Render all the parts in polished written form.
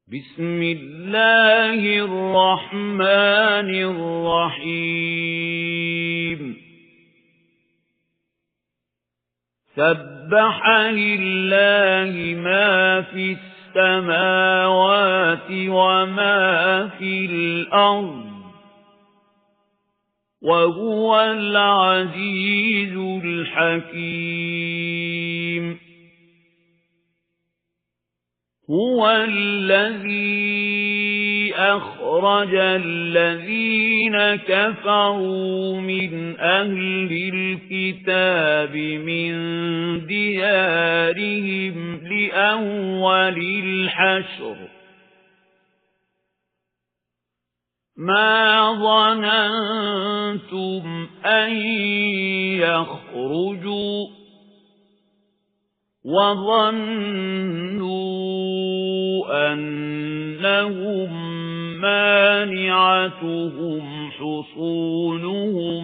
بسم الله الرحمن الرحيم سبح لله ما في السماوات وما في الأرض وهو العزيز الحكيم هو الذي أخرج الذين كفروا من أهل الكتاب من ديارهم لأول الحشر ما ظننتم أن يخرجوا وظنوا أنهم مانعتهم حصونهم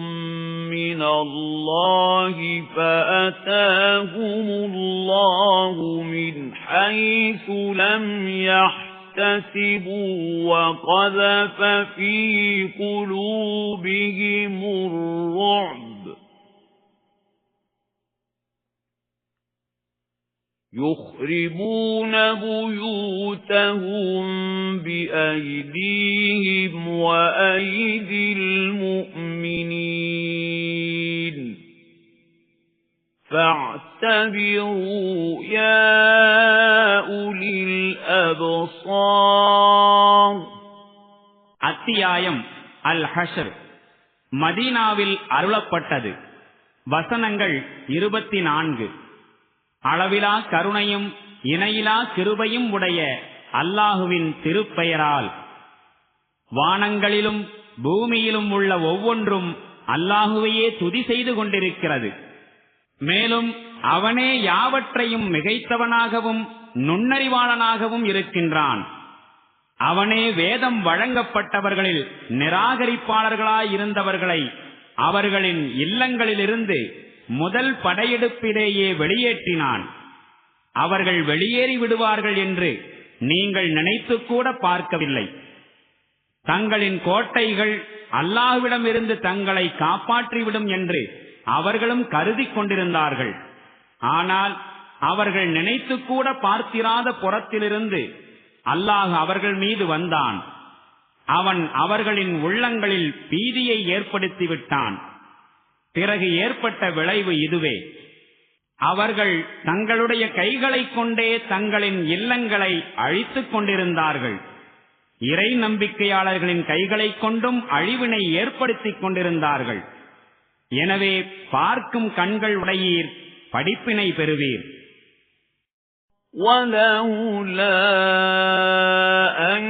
من الله فأتاهم الله من حيث لم يحتسبوا وقذف في قلوبهم الرعب يخربون بيوتهم بأيديهم وأيدي المؤمنين فاعتبروا يا أولي الأبصار அத்தியாயம் அல் ஹஷர் மதீனாவில் அருளப்பட்டது. வசனங்கள் 24. அளவிலா கருணையும் இணையிலா கிருபையும் உடைய அல்லாஹுவின் திருப்பெயரால். வானங்களிலும் பூமியிலும் உள்ள ஒவ்வொன்றும் அல்லாஹுவையே துதி செய்து கொண்டிருக்கிறது. மேலும் அவனே யாவற்றையும் மிகைத்தவனாகவும் நுண்ணறிவாளனாகவும் இருக்கின்றான். அவனே வேதம் வழங்கப்பட்டவர்களில் நிராகரிப்பாளர்களாயிருந்தவர்களை அவர்களின் இல்லங்களிலிருந்து முதல் படையெடுப்பிலேயே வெளியேற்றினான். அவர்கள் வெளியேறி விடுவார்கள் என்று நீங்கள் நினைத்துக்கூட பார்க்கவில்லை. தங்களின் கோட்டைகள் அல்லாஹ்விடமிருந்து தங்களை காப்பாற்றிவிடும் என்று அவர்களும் கருதி கொண்டிருந்தார்கள். ஆனால் அவர்கள் நினைத்துக்கூட பார்த்திராத புறத்திலிருந்து அல்லாஹ் அவர்கள் மீது வந்தான். அவன் அவர்களின் உள்ளங்களில் பீதியை ஏற்படுத்திவிட்டான். பிறகு ஏற்பட்ட விளைவு இதுவே: அவர்கள் தங்களுடைய கைகளைக் கொண்டே தங்களின் இல்லங்களை அழித்துக் கொண்டிருந்தார்கள். இறை நம்பிக்கையாளர்களின் கைகளைக் கொண்டும் அழிவினை ஏற்படுத்திக் கொண்டிருந்தார்கள். எனவே பார்க்கும் கண்கள் உடையீர், படிப்பினை பெறுவீர். وَلَوْلَا أَن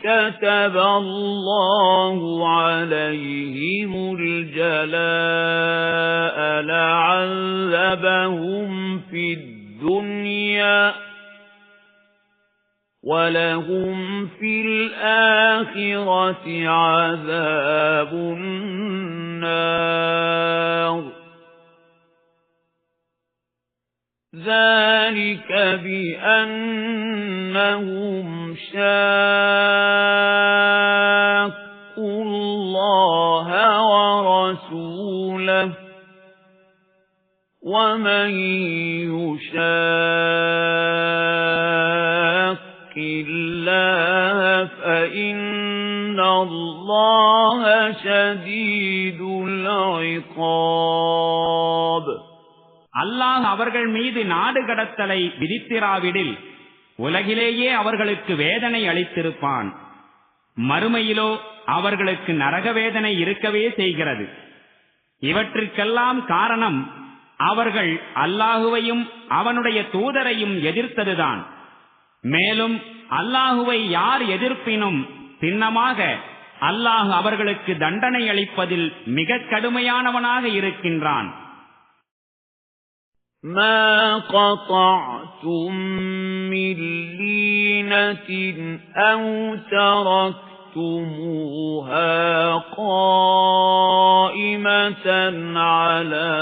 كَتَبَ اللَّهُ عَلَيْهِمُ الْجَلَاءَ لَعَذَّبَهُمْ فِي الدُّنْيَا وَلَهُمْ فِي الْآخِرَةِ عَذَابُ النَّارِ ذَلِكَ بِأَنَّهُمْ شَاقُّوا اللَّهَ وَرَسُولَهُ وَمَن يُشَاقِّ اللَّهَ فَإِنَّ اللَّهَ شَدِيدُ الْعِقَابِ. அல்லாஹ் அவர்கள் மீது நாடு கடத்தலை விதித்திராவிடில் உலகிலேயே அவர்களுக்கு வேதனை அளித்திருப்பான். மறுமையிலோ அவர்களுக்கு நரக வேதனை இருக்கவே செய்கிறது. இவற்றிற்கெல்லாம் காரணம் அவர்கள் அல்லாஹுவையும் அவனுடைய தூதரையும் எதிர்த்ததுதான். மேலும் அல்லாஹுவை யார் எதிர்ப்பினும் சின்னமாக அல்லாஹ் அவர்களுக்கு தண்டனை அளிப்பதில் மிக கடுமையானவனாக இருக்கின்றான். مَا قَطَعْتُم مِّن لِّينَةٍ أَوْ تَرَكْتُمُوهَا تَرَكْتُمُوهَا قَائِمَةً عَلَى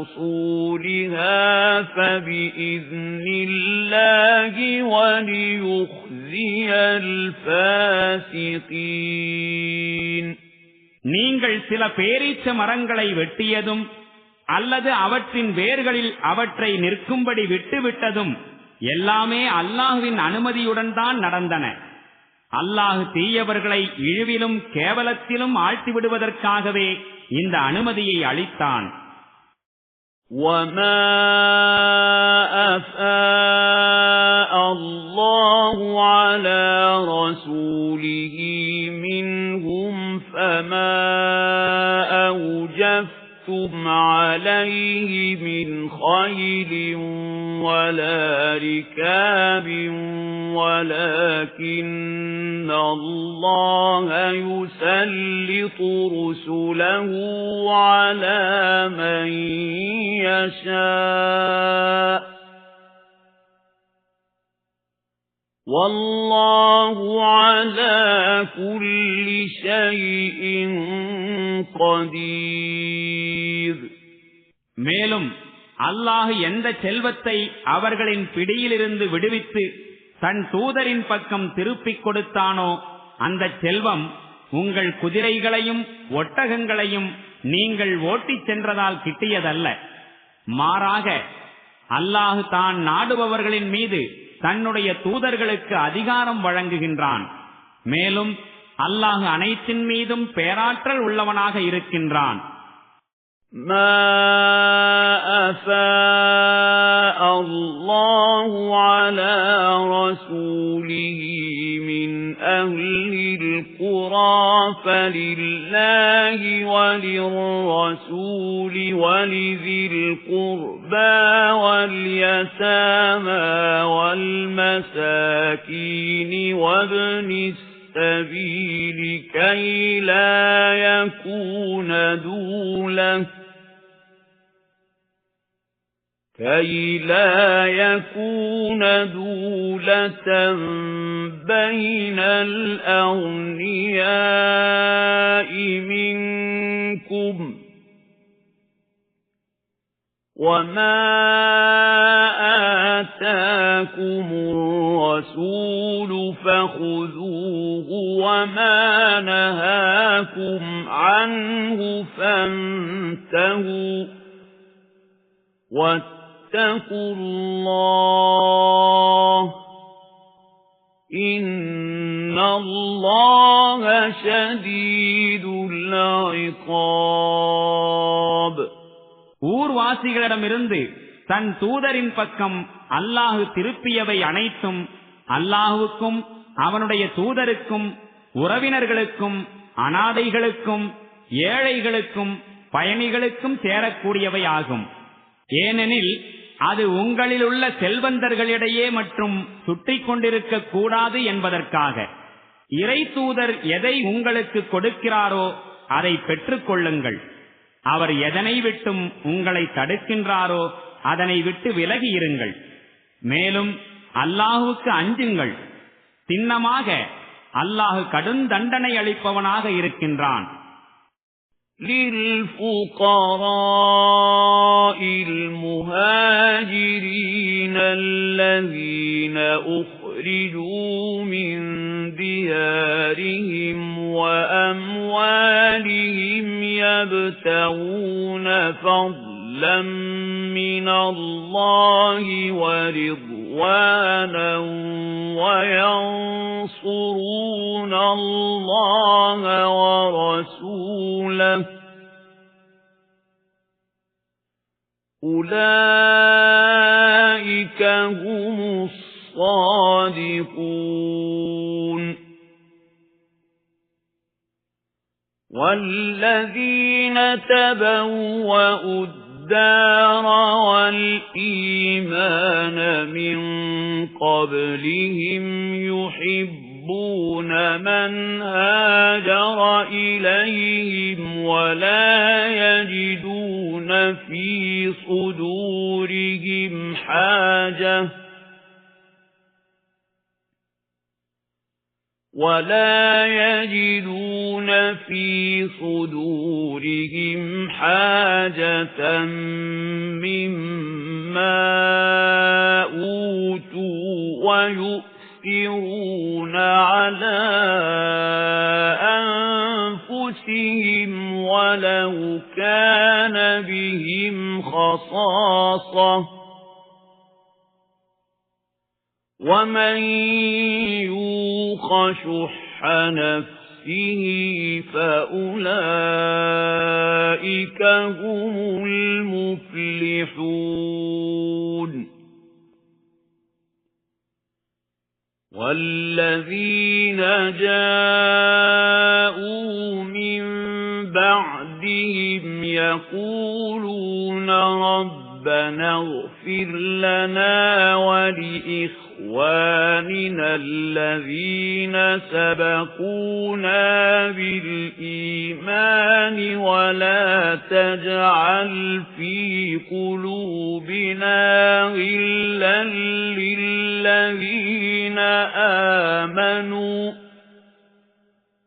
أُصُولِهَا فَبِإِذْنِ اللَّهِ وَلِيُخْزِيَ الْفَاسِقِينَ. நீங்கள் சில பேரீச்ச மரங்களை வெட்டியதும் அல்லது அவற்றின் வேர்களில் அவற்றை நிற்கும்படி விட்டுவிட்டதும் எல்லாமே அல்லாஹ்வின் அனுமதியுடன் தான் நடந்தன. அல்லாஹ் தீயவர்களை இழிவிலும் கேவலத்திலும் ஆழ்த்திவிடுவதற்காகவே இந்த அனுமதியை அளித்தான். وَمَا أَفَاءَ اللَّهُ عَلَى رَسُولِهِ مِنْهُمْ فَمَا أَوْجَفْتُمْ عَلَيْهِ مِنْ خَيْلٍ وَلَا رِكَابٍ وَلَكِنَّ اللَّهَ يُسَلِّطُ رُسُلَهُ عَلَى مَن يَشَاءُ وَاللَّهُ عَلَى كُلِّ شَيْءٍ قَدِيرٌ. மேலும் அல்லாஹ் எந்த செல்வத்தை அவர்களின் பிடியிலிருந்து விடுவித்து தன் தூதரின் பக்கம் திருப்பிக் கொடுத்தானோ அந்த செல்வம் உங்கள் குதிரைகளையும் ஒட்டகங்களையும் நீங்கள் ஓட்டிச் சென்றதால் கிட்டியதல்ல. மாறாக அல்லாஹ் தான் நாடுபவர்களின் மீது தன்னுடைய தூதர்களுக்கு அதிகாரம் வழங்குகின்றான். மேலும் அல்லாஹ் அனைத்தின் மீதும் பேராற்றல் உள்ளவனாக இருக்கின்றான். مَا أَفَاءَ اللَّهُ عَلَى رَسُولِهِ مِنْ أَهْلِ الْقُرَى فَلِلَّهِ وَلِلرَّسُولِ وَلِذِي الْقُرْبَى وَالْيَتَامَى وَالْمَسَاكِينِ وَابْنِ السَّبِيلِ كَيْ لَا يكون دولة بين الأغنياء منكم وما آتاكم الرسول فخذوه وما نهاكم عنه فانتهوا واتقوا الله إن الله شديد العقاب. ஊர்வாசிகளிடமிருந்து தன் தூதரின் பக்கம் அல்லாஹு திருப்பியவை அனைத்தும் அல்லாஹுவுக்கும் அவனுடைய தூதருக்கும் உறவினர்களுக்கும் அனாதைகளுக்கும் ஏழைகளுக்கும் பயணிகளுக்கும் சேரக்கூடியவை ஆகும். ஏனெனில் அது உங்களில் உள்ள செல்வந்தர்களிடையே மற்றும் சுற்றிக் கொண்டிருக்க கூடாது என்பதற்காக. இறை தூதர் எதை உங்களுக்கு கொடுக்கிறாரோ அதை பெற்றுக் கொள்ளுங்கள். அவர் எதனை விட்டும் உங்களை தடுக்கின்றாரோ அதனை விட்டு விலகி இருங்கள். மேலும் அல்லாஹுவுக்கு அஞ்சுங்கள். சின்னமாக அல்லாஹு கடும் தண்டனை அளிப்பவனாக இருக்கின்றான். لِلْفُقَرَاءِ الْمُهَاجِرِينَ الَّذِينَ أُخْرِجُوا مِنْ دِيَارِهِمْ وَأَمْوَالِهِمْ يَبْتَغُونَ فَضْلًا مِنَ اللَّهِ وَرِضْوَانًا وَيَنصُرُونَ اللَّهَ وَرَسُولَهُ أُولَئِكَ هُمُ الصَّادِقُونَ. وَالَّذِينَ تَبَوَّأُوا الدَّارَ وَالْإِيمَانَ مِنْ قَبْلِهِمْ يُحِبُّونَ مَنْ هَاجَرَ إِلَيْهِمْ وَلَا يَجِدُونَ فِي صُدُورِهِمْ حَاجَةً ولا يجدون في صدورهم حاجة مما أوتوا ويؤثرون على أنفسهم ولو كان بهم خصاصة ومن يوق شح نفسه فأولئك هم المفلحون والذين جاءوا من بعدهم يقولون ربنا اغفر لنا ولإخواننا الذين سبقونا بالإيمان ولا تجعل في قلوبنا غلا للذين آمنوا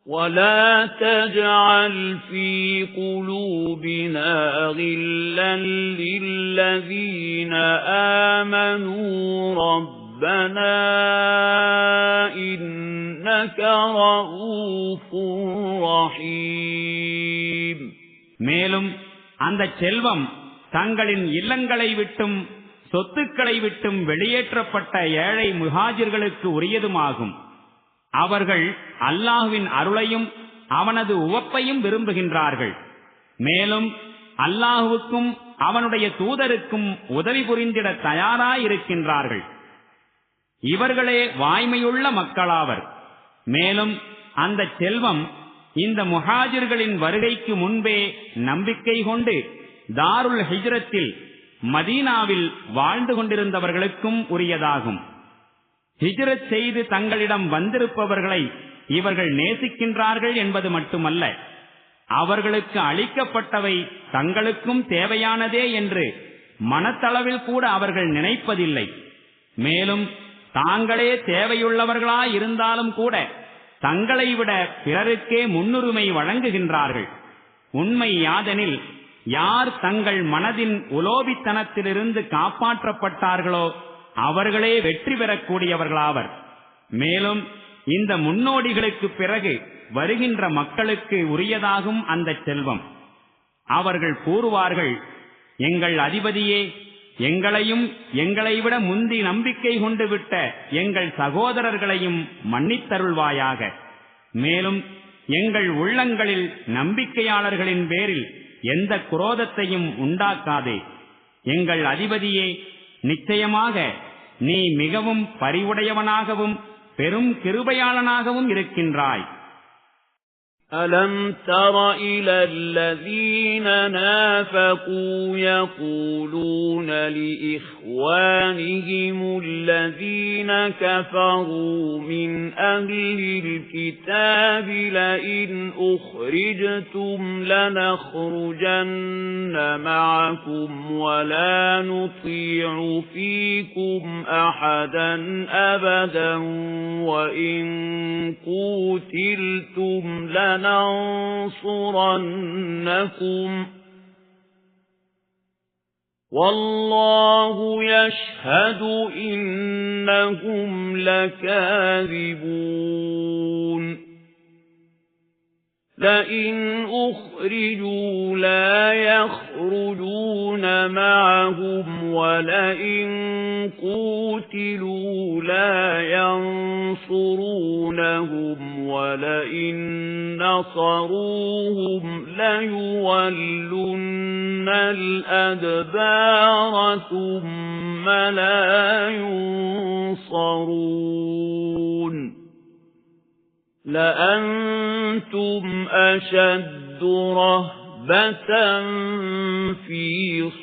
ولا تجعل في قلوبنا غلا للذين آمنوا ربنا إنك رؤوف رحيم. மேலும் அந்த செல்வம் தங்களின் இல்லங்களை விட்டும் சொத்துக்களை விட்டும் வெளியேற்றப்பட்ட ஏழை முஹாஜிர்களுக்கு உரியதுமாகும். அவர்கள் அல்லாஹ்வின் அருளையும் அவனது உவப்பையும் விரும்புகின்றார்கள். மேலும் அல்லாஹ்வுக்கும் அவனுடைய தூதருக்கும் உதவி புரிந்திட தயாராயிருக்கின்றார்கள். இவர்களே வாய்மையுள்ள மக்களாவர். மேலும் அந்த செல்வம் இந்த முஹாஜிர்களின் வருகைக்கு முன்பே நம்பிக்கை கொண்டு தாருல் ஹிஜ்ரத்தில் மதீனாவில் வாழ்ந்து கொண்டிருந்தவர்களுக்கும் உரியதாகும். ஹிஜ்ரத் செய்து தங்களிடம் வந்திருப்பவர்களை இவர்கள் நேசிக்கின்றார்கள் என்பது மட்டுமல்ல, அவர்களுக்கு அளிக்கப்பட்டவை தங்களுக்கும் தேவையானதே என்று மனத்தளவில் கூட அவர்கள் நினைப்பதில்லை. மேலும் தாங்களே தேவையுள்ளவர்களாயிருந்தாலும் கூட தங்களை விட பிறருக்கே முன்னுரிமை வழங்குகின்றார்கள். உண்மை யாதெனில், யார் தங்கள் மனதின் உலோபித்தனத்திலிருந்து காப்பாற்றப்பட்டார்களோ அவர்களே வெற்றி பெறக்கூடியவர்களாவர். மேலும் இந்த முன்னோடிகளுக்கு பிறகு வருகின்ற மக்களுக்கு உரியதாகும் அந்த செல்வம். அவர்கள் கூறுவார்கள், எங்கள் அதிபதியே, எங்களையும் எங்களை விட முந்தி நம்பிக்கை கொண்டு விட்ட எங்கள் சகோதரர்களையும் மன்னித்தருள்வாயாக. மேலும் எங்கள் உள்ளங்களில் நம்பிக்கையாளர்களின் பேரில் எந்த குரோதத்தையும் உண்டாக்காதே. எங்கள் அதிபதியே, நிச்சயமாக நீ மிகவும் பரிவுடையவனாகவும் பெரும் கிருபையாளனாகவும் இருக்கின்றாய். أَلَمْ تَرَ إِلَى الَّذِينَ نَافَقُوا يَقُولُونَ لِإِخْوَانِهِمُ الَّذِينَ كَفَرُوا مِنْ أَهْلِ الْكِتَابِ لَئِنْ أُخْرِجْتُمْ لَنَخْرُجَنَّ مَعَكُمْ وَلَا نُطِيعُ فِيكُمْ أَحَدًا أَبَدًا وَإِنْ قُوتِلْتُمْ لننصرنكم والله يشهد إنهم لكاذبون. لئن أخرجوا لا يخرجون معهم ولئن قوتلوا لا ينصرونهم ولئن نصروهم ليولن الأدبار ثم لا ينصرون. لأنتم أشد رهبة في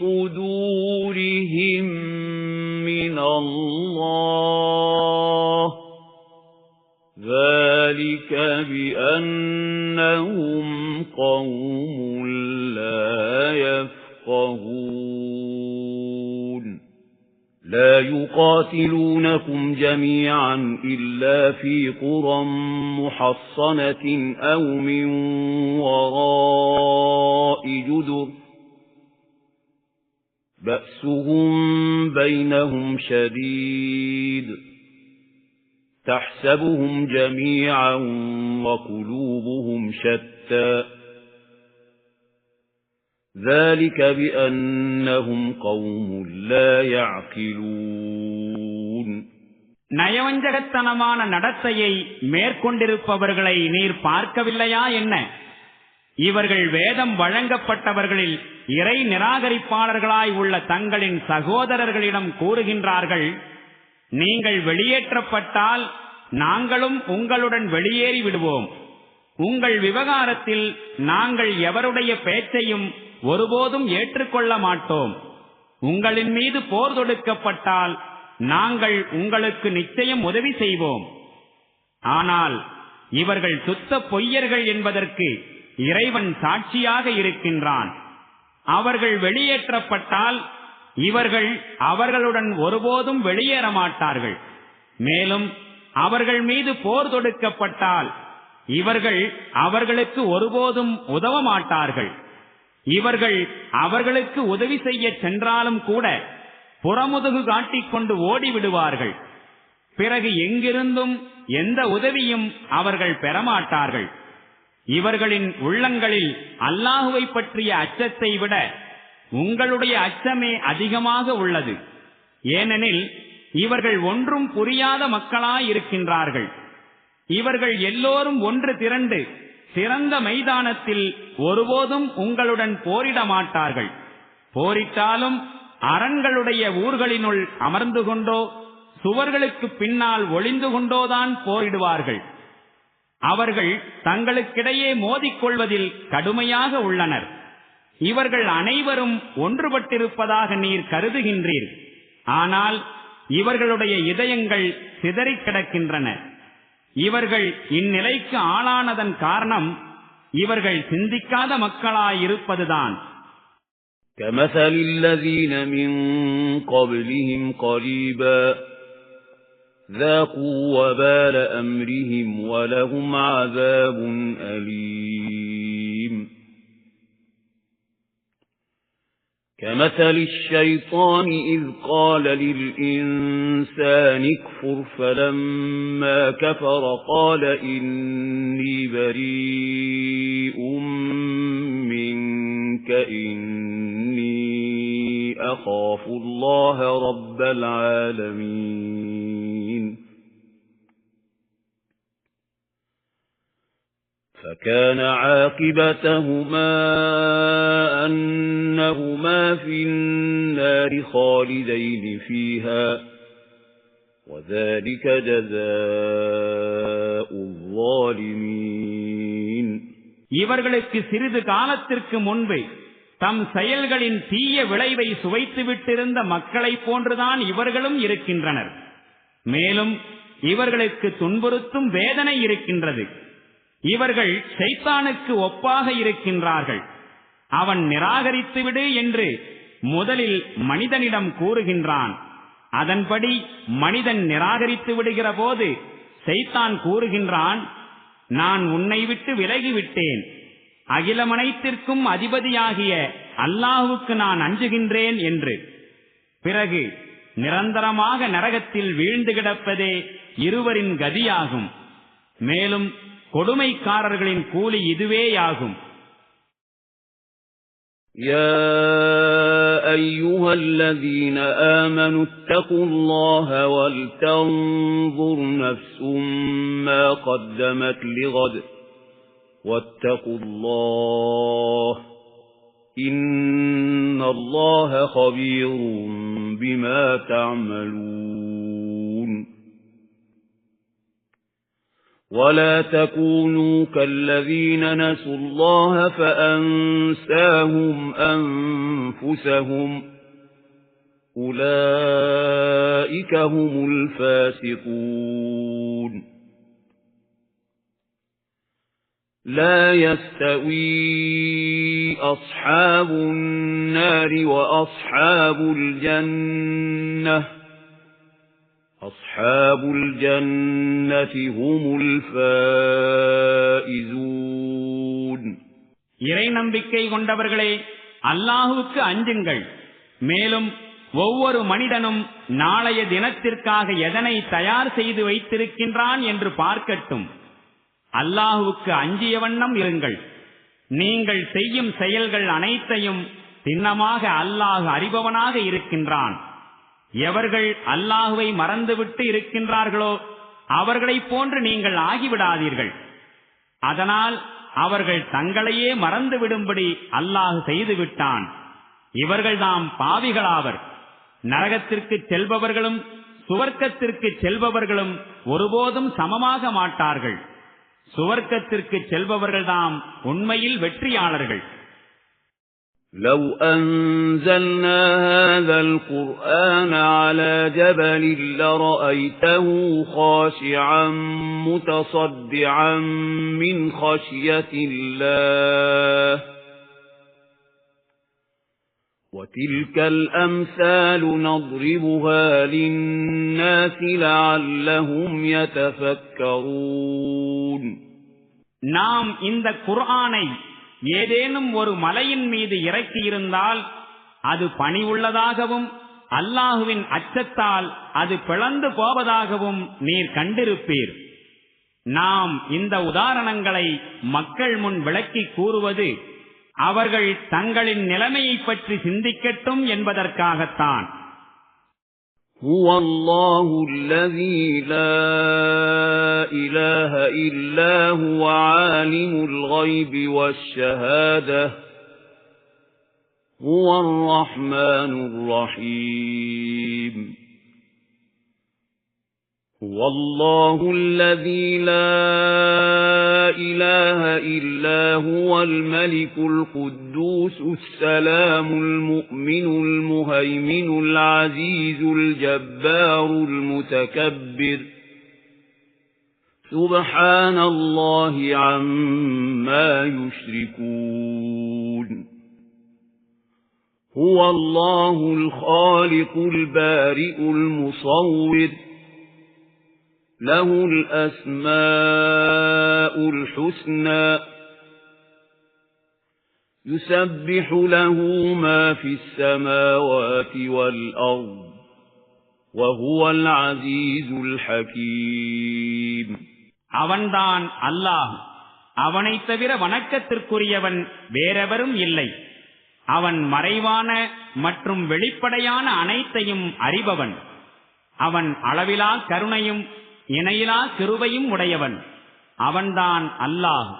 صدورهم من الله ذلك بأنهم قوم لا يفقهون. لا يقاتلونكم جميعا إلا في قرى محصنة أو من وراء جدر بأسهم بينهم شديد تحسبهم جميعا وقلوبهم شتى ذلك بأنهم قوم لا يعقلون. நயவஞ்சகத்தனமான நடத்தையை மேற்கொண்டிருப்பவர்களை நீர் பார்க்கவில்லையா என்ன? இவர்கள் வேதம் வழங்கப்பட்டவர்களில் இறை நிராகரிப்பாளர்களாய் உள்ள தங்களின் சகோதரர்களிடம் கூறுகின்றார்கள், நீங்கள் வெளியேற்றப்பட்டால் நாங்களும் உங்களுடன் வெளியேறி விடுவோம். உங்கள் விவகாரத்தில் நாங்கள் எவருடைய பேச்சையும் ஒருபோதும் ஏற்றுக்கொள்ள மாட்டோம். உங்களின் மீது போர் தொடுக்கப்பட்டால் நாங்கள் உங்களுக்கு நிச்சயம் உதவி செய்வோம். ஆனால் இவர்கள் சுத்த பொய்யர்கள் என்பதற்கு இறைவன் சாட்சியாக இருக்கின்றான். அவர்கள் வெளியேற்றப்பட்டால் இவர்கள் அவர்களுடன் ஒருபோதும் வெளியேற மாட்டார்கள். மேலும் அவர்கள் மீது போர் தொடுக்கப்பட்டால் இவர்கள் அவர்களுக்கு ஒருபோதும் உதவ மாட்டார்கள். இவர்கள் அவர்களுக்கு உதவி செய்ய சென்றாலும் கூட புறமுதுகு காட்டிக்கொண்டு ஓடிவிடுவார்கள். பிறகு எங்கிருந்தும் எந்த உதவியும் அவர்கள் பெறமாட்டார்கள். இவர்களின் உள்ளங்களில் அல்லாஹுவை பற்றிய அச்சத்தை விட உங்களுடைய அச்சமே அதிகமாக உள்ளது. ஏனெனில் இவர்கள் ஒன்றும் புரியாத மக்களாயிருக்கின்றார்கள். இவர்கள் எல்லோரும் ஒன்று திரண்டு சிறந்த மைதானத்தில் ஒருபோதும் உங்களுடன் போரிட மாட்டார்கள். போரிட்டாலும் அரண்களுடைய ஊர்களினுள் அமர்ந்து கொண்டோ சுவர்களுக்கு பின்னால் ஒளிந்து கொண்டோதான் போரிடுவார்கள். அவர்கள் தங்களுக்கிடையே மோதிக்கொள்வதில் கடுமையாக உள்ளனர். இவர்கள் அனைவரும் ஒன்றுபட்டிருப்பதாக நீர் கருதுகின்றீர். ஆனால் இவர்களுடைய இதயங்கள் சிதறிக் கிடக்கின்றன. இவர்கள் இந்நிலைக்கு ஆளானதன் காரணம் இவர்கள் சிந்திக்காத மக்களாயிருப்பதுதான். كَمَثَلِ الَّذِينَ مِنْ قَبْلِهِمْ قَرِيبًا ذَاقُوا وَبَالَ أَمْرِهِمْ وَلَهُمْ عَذَابٌ أَلِيمٌ. كَمَثَلِ الشَّيْطَانِ إِذْ قَالَ لِلْإِنسَانِ اكْفُرْ فَلَمَّا كَفَرَ قَالَ إِنِّي بَرِيءٌ مِنْكَ إِنِّي أَخَافُ اللَّهَ رَبَّ الْعَالَمِينَ. فَكَانَ عَاقِبَتَهُمَا أَنَّهُمَا فِي النَّارِ خَالِدَيْنِ فِيهَا وَذَلِكَ جَزَاءُ الظَّالِمِينَ. இவர்களுக்கு சிறிது காலத்திற்கு முன்பு தம் செயல்களின் தீய விளைவை சுவைத்துவிட்டிருந்த மக்களைப் போன்றுதான் இவர்களும் இருக்கின்றனர். மேலும் இவர்களுக்கு துன்புறுத்தும் வேதனை இருக்கின்றது. இவர்கள் ஷைத்தானுக்கு ஒப்பாக இருக்கின்றார்கள். அவன் நிராகரித்துவிடு என்று முதலில் மனிதனிடம் கூறுகின்றான். அதன்படி மனிதன் நிராகரித்து விடுகிற போது ஷைத்தான் கூறுகின்றான், நான் உன்னை விட்டு விலகிவிட்டேன். அகிலமனைத்திற்கும் அதிபதியாகிய அல்லாஹுவுக்கு நான் அஞ்சுகின்றேன் என்று. பிறகு நிரந்தரமாக நரகத்தில் வீழ்ந்து கிடப்பதே இருவரின் கதியாகும். மேலும் கொடுமைக்காரர்களின் கூலி இதுவேயாகும். يا أيها الذين آمنوا اتقوا الله ولتنظر نفس ما قدمت لغد واتقوا الله إن الله خبير بما تعملون. ولا تكونوا كالذين نسوا الله فأنساهم أنفسهم أولئك هم الفاسقون. لا يستوي أصحاب النار وأصحاب الجنة أصحاب الجنة هم الفائزون. இறை நம்பிக்கை கொண்டவர்களே, அல்லாஹுவுக்கு அஞ்சுங்கள். மேலும் ஒவ்வொரு மனிதனும் நாளைய தினத்திற்காக எதனை தயார் செய்து வைத்திருக்கின்றான் என்று பார்க்கட்டும். அல்லாஹுவுக்கு அஞ்சிய வண்ணம் இருங்கள். நீங்கள் செய்யும் செயல்கள் அனைத்தையும் திண்ணமாக அல்லாஹ் அறிபவனாக இருக்கின்றான். எவர்கள் அல்லாஹுவை மறந்துவிட்டு இருக்கின்றார்களோ அவர்களைப் போன்று நீங்கள் ஆகிவிடாதீர்கள். அதனால் அவர்கள் தங்களையே மறந்துவிடும்படி அல்லாஹ் செய்துவிட்டான். இவர்கள்தாம் பாவிகளாவர். நரகத்திற்கு செல்பவர்களும் சுவர்க்கத்திற்கு செல்பவர்களும் ஒருபோதும் சமமாக மாட்டார்கள். சுவர்க்கத்திற்கு செல்பவர்கள்தாம் உண்மையில் வெற்றியாளர்கள். لو أنزلنا هذا القرآن على جبل لرأيته خاشعا متصدعا من خشية الله وتلك الأمثال نضربها للناس لعلهم يتفكرون. நாம் இந்த குர்ஆனை ஏதேனும் ஒரு மலையின் மீது இறக்கியிருந்தால் அது பணிவுள்ளதாகவும் அல்லாஹுவின் அச்சத்தால் அது பிளந்து போவதாகவும் நீர் கண்டிருப்பீர். நாம் இந்த உதாரணங்களை மக்கள் முன் விளக்கி கூறுவது அவர்கள் தங்களின் நிலைமையை பற்றி சிந்திக்கட்டும் என்பதற்காகத்தான். هو الله الذي لا إله إلا هو عالم الغيب والشهادة هو الرحمن الرحيم. هو الله الذي لا إله إلا هو الملك القدوس السلام المؤمن المهيمن العزيز الجبار المتكبر سبحان الله عما يشركون. هو الله الخالق البارئ المصور له الأسماء الحسنى يسبح له ما في السماوات والأرض وهو العزيز الحكيم. அவன்தான் அல்லாஹ். அவனைத் தவிர வணக்கத்திற்குரியவன் வேறெவரும் இல்லை. அவன் மறைவான மற்றும் வெளிப்படையான அனைத்தையும் அறிபவன். அவன் அளவிலா கருணையும் இணையிலா கிருபையும் உடையவன். அவன்தான் அல்லாஹ்.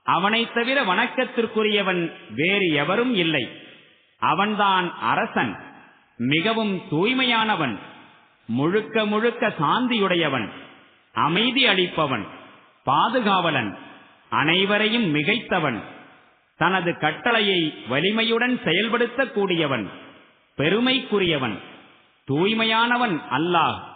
அவனைத் தவிர வணக்கத்திற்குரியவன் வேறு எவரும் இல்லை. அவன்தான் அரசன், மிகவும் தூய்மையானவன், முழுக்க முழுக்க சாந்தியுடையவன், அமைதி அளிப்பவன், பாதுகாவலன், அனைவரையும் மிகைத்தவன், தனது கட்டளையை வலிமையுடன் செயல்படுத்தக்கூடியவன், பெருமைக்குரியவன், தூய்மையானவன் அல்லாஹ்.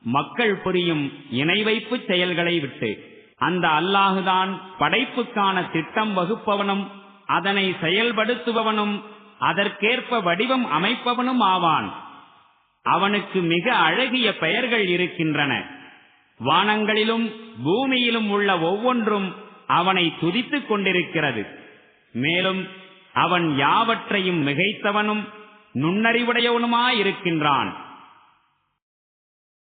மக்கள் புரியும் இணை வைப்பு செயல்களை விட்டு அந்த அல்லாஹுதான் படைப்புக்கான திட்டம் வகுப்பவனும் அதனை செயல்படுத்துபவனும் அதற்கேற்ப வடிவம் அமைப்பவனும் ஆவான். அவனுக்கு மிக அழகிய பெயர்கள் இருக்கின்றன. வானங்களிலும் பூமியிலும் உள்ள ஒவ்வொன்றும் அவனை துதித்துக் கொண்டிருக்கிறது. மேலும் அவன் யாவற்றையும் மிகைத்தவனும் நுண்ணறிவுடையவனுமாயிருக்கின்றான்.